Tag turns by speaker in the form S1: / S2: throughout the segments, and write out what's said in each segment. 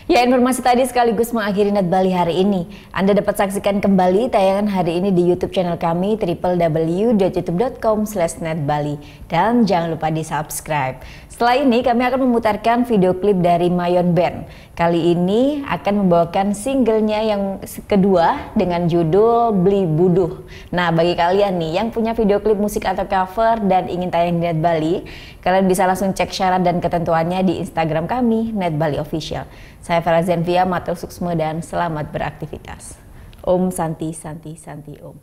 S1: Ya, informasi tadi sekaligus mengakhiri Net Bali hari ini. Anda dapat saksikan kembali tayangan hari ini di YouTube channel kami www.youtube.com/netbali dan jangan lupa di-subscribe. Setelah ini kami akan memutarkan video klip dari Mayon Band. Kali ini akan membawakan singlenya yang kedua dengan judul Beli Buduh. Nah, bagi kalian nih yang punya video klip musik atau cover dan ingin tayang di Net Bali, kalian bisa langsung cek syarat dan ketentuannya di Instagram kami Net Bali Official. Saya Farah Zenvia, matur suksma dan selamat beraktivitas. Om Santi Santi Santi Om.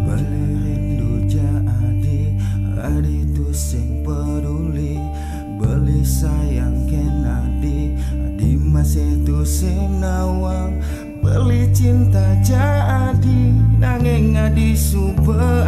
S2: Beli rindu jadi adi tu sing peduli, beli sayang kenadi adi masih tu sing nawang, beli cinta jadi nanging adi super